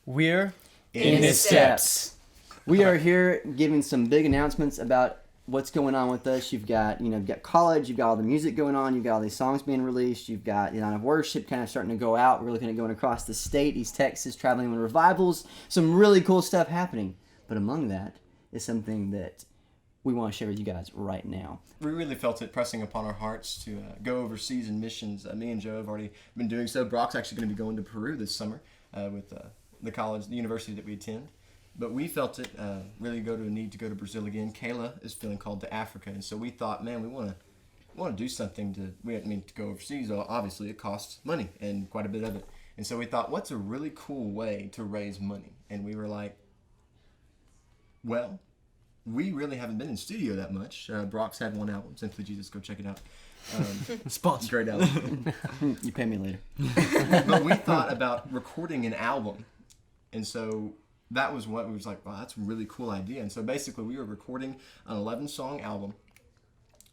We're in his steps. We are here giving some big announcements about what's going on with us. You've got college, you've got all the music going on, you've got all these songs being released, you've got the night of worship kind of starting to go out. We're looking at going across the state, East Texas, traveling with revivals, some really cool stuff happening. But among that is something that we want to share with you guys right now. We really felt it pressing upon our hearts to go overseas in missions. Me and Joe have already been doing so. Brock's actually going to be going to Peru this summer with the university that we attend. But we felt it really need to go to Brazil again. Kayla is feeling called to Africa, and so we thought, man, we want to do something to go overseas. Obviously, it costs money and quite a bit of it. And so we thought, what's a really cool way to raise money? And we were like, well, we really haven't been in studio that much. Brock's had one album, Simply Jesus. Go check it out. sponsor. Great album. You pay me later. But we thought about recording an album, and so that was what we was like, wow, that's a really cool idea. And so basically we were recording an 11-song album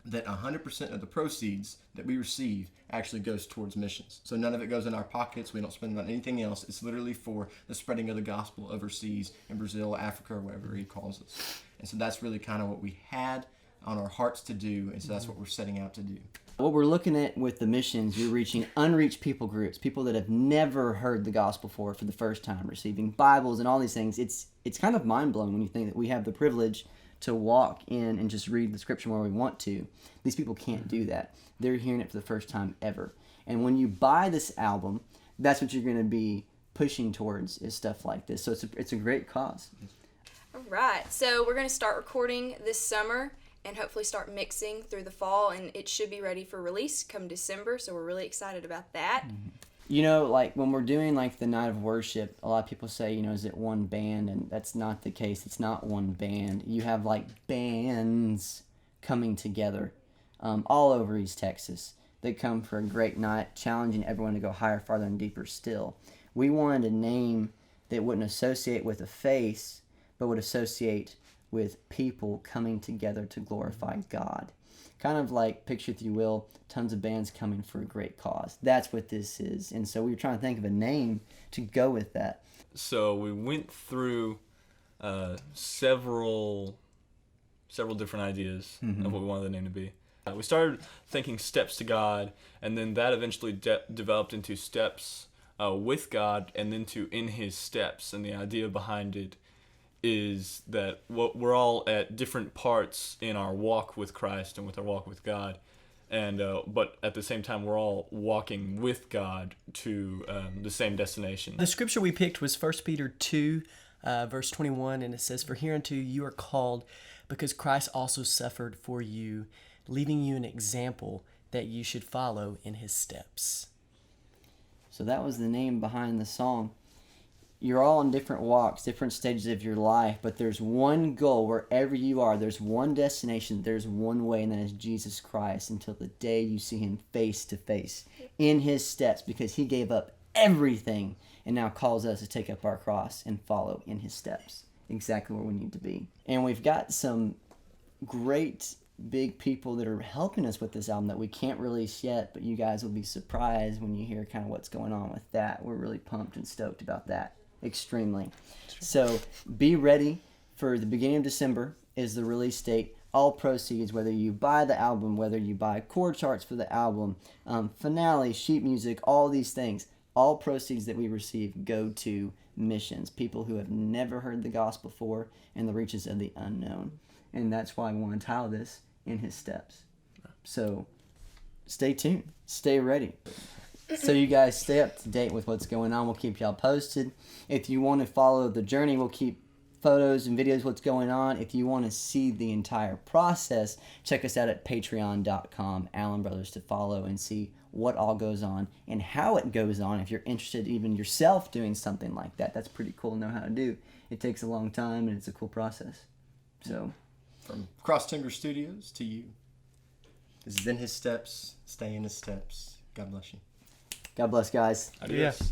that 100% of the proceeds that we receive actually goes towards missions. So none of it goes in our pockets. We don't spend it on anything else. It's literally for the spreading of the gospel overseas in Brazil, Africa, or wherever he calls us. And so that's really kind of what we had on our hearts to do. And so that's what we're setting out to do. What we're looking at with the missions, you're reaching unreached people groups, people that have never heard the gospel for the first time, receiving Bibles and all these things. It's kind of mind-blowing when you think that we have the privilege to walk in and just read the scripture where we want to. These people can't do that. They're hearing it for the first time ever. And when you buy this album, that's what you're going to be pushing towards, is stuff like this. So it's a great cause. All right. So we're going to start recording this summer and hopefully start mixing through the fall, and it should be ready for release come December, so we're really excited about that. You know, like when we're doing like the night of worship, a lot of people say, is it one band? And that's not the case. It's not one band. You have like bands coming together all over East Texas. They come for a great night, challenging everyone to go higher, farther, and deeper still. We wanted a name that wouldn't associate with a face, but would associate with people coming together to glorify God. Kind of like, picture if you will, tons of bands coming for a great cause. That's what this is. And so we were trying to think of a name to go with that. So we went through several different ideas of what we wanted the name to be. We started thinking Steps to God, and then that eventually developed into Steps with God, and then to In His Steps. And the idea behind it is that we're all at different parts in our walk with Christ and with our walk with God, and but at the same time we're all walking with God to the same destination. The scripture we picked was 1 Peter 2, verse 21, and it says, "For hereunto you are called, because Christ also suffered for you, leaving you an example that you should follow in his steps." So that was the name behind the song. You're all in different walks, different stages of your life, but there's one goal wherever you are. There's one destination. There's one way, and that is Jesus Christ, until the day you see him face to face in his steps, because he gave up everything and now calls us to take up our cross and follow in his steps. Exactly where we need to be. And we've got some great big people that are helping us with this album that we can't release yet, but you guys will be surprised when you hear kind of what's going on with that. We're really pumped and stoked about that. Extremely. So be ready for the beginning of December is the release date. All proceeds, whether you buy the album, whether you buy chord charts for the album, finale, sheet music, all these things, all proceeds that we receive go to missions, people who have never heard the gospel before, and the reaches of the unknown. And that's why I want to title this In His Steps. So stay tuned. Stay ready. So you guys stay up to date with what's going on. We'll keep y'all posted. If you want to follow the journey, we'll keep photos and videos what's going on. If you want to see the entire process, check us out at patreon.com, Allen Brothers, to follow and see what all goes on and how it goes on. If you're interested even yourself doing something like that, that's pretty cool to know how to do. It takes a long time and it's a cool process. So from Cross Timber Studios to you, this is In His Steps. Stay in His steps. God bless you. God bless, guys. Adios. Yeah.